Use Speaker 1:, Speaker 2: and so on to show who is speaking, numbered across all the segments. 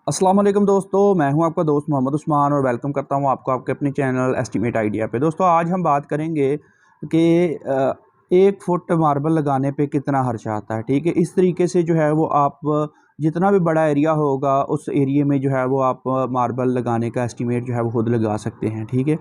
Speaker 1: अस्सलाम वालेकुम दोस्तों, मैं हूं आपका दोस्त मोहम्मद उस्मान और वेलकम करता हूं आपको आपके अपने चैनल एस्टीमेट आइडिया पे। दोस्तों आज हम बात करेंगे कि 1 फुट मार्बल लगाने पे कितना खर्चा आता है। ठीक है, इस तरीके से जो है वो आप जितना भी बड़ा एरिया होगा उस एरिया में जो है वो आप मार्बल लगाने का एस्टीमेट जो है वो खुद लगा सकते हैं। ठीक है,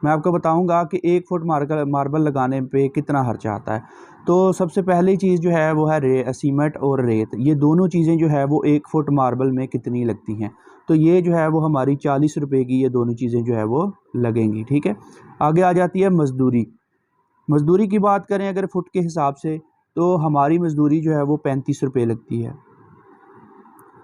Speaker 1: मैं आपको बताऊंगा कि 1 फुट मार्बल लगाने पे कितना खर्चा आता है। तो सबसे पहली चीज़ जो है वो है सीमेंट और रेत। ये दोनों चीज़ें जो है वो 1 फुट मार्बल में कितनी लगती हैं, तो ये जो है वो हमारी 40 रुपये की ये दोनों चीज़ें जो है वो लगेंगी। ठीक है, आगे आ जाती है मज़दूरी। मज़दूरी की बात करें अगर फुट के हिसाब से, तो हमारी मज़दूरी जो है वो 35 रुपये लगती है।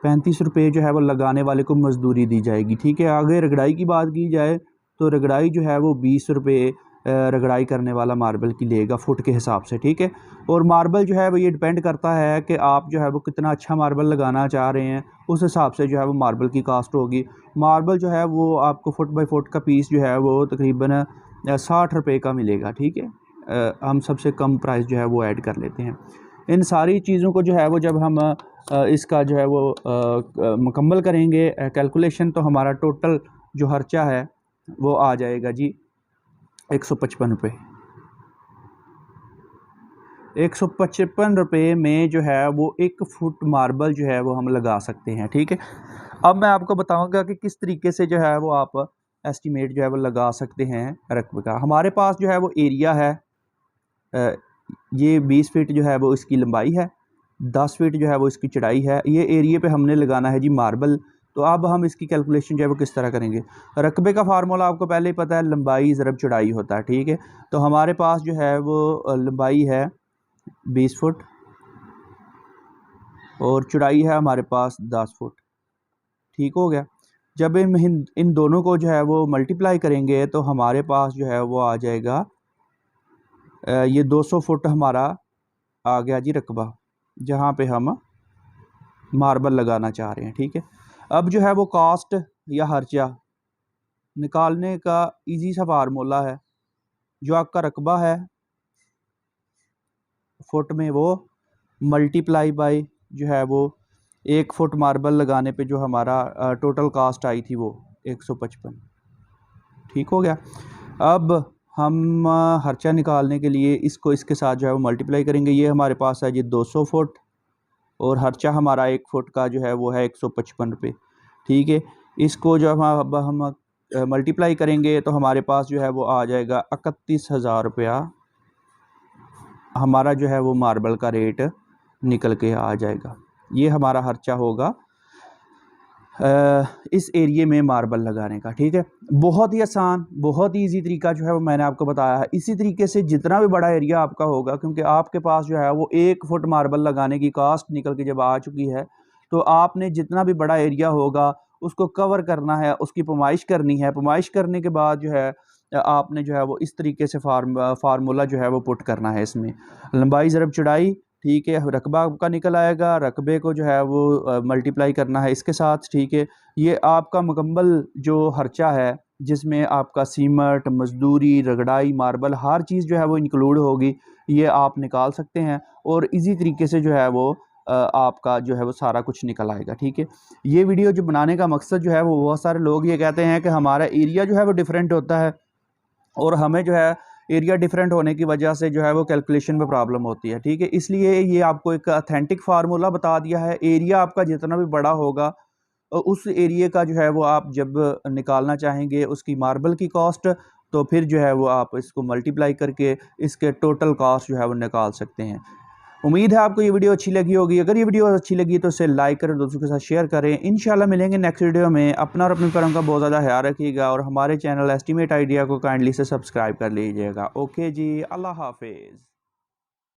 Speaker 1: 35 रुपये जो है वो लगाने वाले को मज़दूरी दी जाएगी। ठीक है, आगे रगड़ाई की बात की जाए तो रगड़ाई जो है वो 20 रुपये रगड़ाई करने वाला मार्बल की लेगा फुट के हिसाब से। ठीक है, और मार्बल जो है वो ये डिपेंड करता है कि आप जो है वो कितना अच्छा मार्बल लगाना चाह रहे हैं, उस हिसाब से जो है वो मार्बल की कास्ट होगी। मार्बल जो है वो आपको फुट बाई फुट का पीस जो है वो तकरीबन 60 रुपये का मिलेगा। ठीक है, हम सबसे कम प्राइस जो है वो ऐड कर लेते हैं। इन सारी चीज़ों को जो है वो जब हम इसका जो है वो मुकम्मल करेंगे कैलकुलेशन, तो हमारा टोटल जो खर्चा है वो आ जाएगा जी 155 रुपये। 155 रुपये में जो है वो 1 फुट मार्बल जो है वो हम लगा सकते हैं। ठीक है, अब मैं आपको बताऊंगा कि किस तरीके से जो है वो आप एस्टीमेट जो है वो लगा सकते हैं रकबे का। हमारे पास जो है वो एरिया है, ये 20 फीट जो है वो इसकी लंबाई है, 10 फीट जो है वो इसकी चौड़ाई है। ये एरिया पे हमने लगाना है जी मार्बल। तो अब हम इसकी कैलकुलेशन जो है वो किस तरह करेंगे। रकबे का फार्मूला आपको पहले ही पता है, लंबाई ज़रब चौड़ाई होता है। ठीक है, तो हमारे पास जो है वो लंबाई है 20 फुट और चौड़ाई है हमारे पास 10 फुट। ठीक हो गया। जब इन दोनों को जो है वो मल्टीप्लाई करेंगे तो हमारे पास जो है वो आ जाएगा ये 200 फुट हमारा आ गया जी रकबा, जहाँ पे हम मार्बल लगाना चाह रहे हैं। ठीक है, अब जो है वो कास्ट या खर्चा निकालने का इजी सा फार्मूला है। जो आपका रकबा है फुट में, वो मल्टीप्लाई बाय जो है वो 1 फुट मार्बल लगाने पे जो हमारा टोटल कास्ट आई थी वो 155। ठीक हो गया। अब हम खर्चा निकालने के लिए इसको इसके साथ जो है वो मल्टीप्लाई करेंगे। ये हमारे पास है जी 200 फुट और खर्चा हमारा 1 फुट का जो है वो है 155 रुपये। ठीक है, इसको जब हम मल्टीप्लाई करेंगे तो हमारे पास जो है वो आ जाएगा 31,000 रुपया। हमारा जो है वो मार्बल का रेट निकल के आ जाएगा। ये हमारा खर्चा होगा इस एरिए में मार्बल लगाने का। ठीक है, बहुत ही आसान, बहुत ही इजी तरीका जो है वो मैंने आपको बताया है। इसी तरीके से जितना भी बड़ा एरिया आपका होगा, क्योंकि आपके पास जो है वो 1 फुट मार्बल लगाने की कास्ट निकल के जब आ चुकी है, तो आपने जितना भी बड़ा एरिया होगा उसको कवर करना है, उसकी पैमाइश करनी है। पैमाइश करने के बाद जो है आपने जो है वो इस तरीके से फार्मूला जो है वो पुट करना है इसमें, लंबाई ज़रब चौड़ाई। ठीक है, रकबा आपका निकल आएगा, रकबे को जो है वो मल्टीप्लाई करना है इसके साथ। ठीक है, ये आपका मुकम्मल जो खर्चा है, जिसमें आपका सीमेंट, मजदूरी, रगड़ाई, मार्बल हर चीज़ जो है वो इंक्लूड होगी, ये आप निकाल सकते हैं और इजी तरीके से जो है वो आपका जो है वो सारा कुछ निकल आएगा। ठीक है, ये वीडियो जो बनाने का मकसद जो है वो बहुत सारे लोग ये कहते हैं कि हमारा एरिया जो है वो डिफरेंट होता है और हमें जो है एरिया डिफरेंट होने की वजह से जो है वो कैलकुलेशन में प्रॉब्लम होती है। ठीक है, इसलिए ये आपको एक ऑथेंटिक फार्मूला बता दिया है। एरिया आपका जितना भी बड़ा होगा उस एरिया का जो है वो आप जब निकालना चाहेंगे उसकी मार्बल की कॉस्ट, तो फिर जो है वो आप इसको मल्टीप्लाई करके इसके टोटल कॉस्ट जो है वो निकाल सकते हैं। उम्मीद है आपको ये वीडियो अच्छी लगी होगी। अगर ये वीडियो अच्छी लगी तो इसे लाइक करें, दोस्तों के साथ शेयर करें। इंशाल्लाह मिलेंगे नेक्स्ट वीडियो में। अपना और अपने पैरों का बहुत ज़्यादा ख्याल रखिएगा और हमारे चैनल एस्टीमेट आइडिया को काइंडली से सब्सक्राइब कर लीजिएगा। ओके जी, अल्लाह हाफिज़।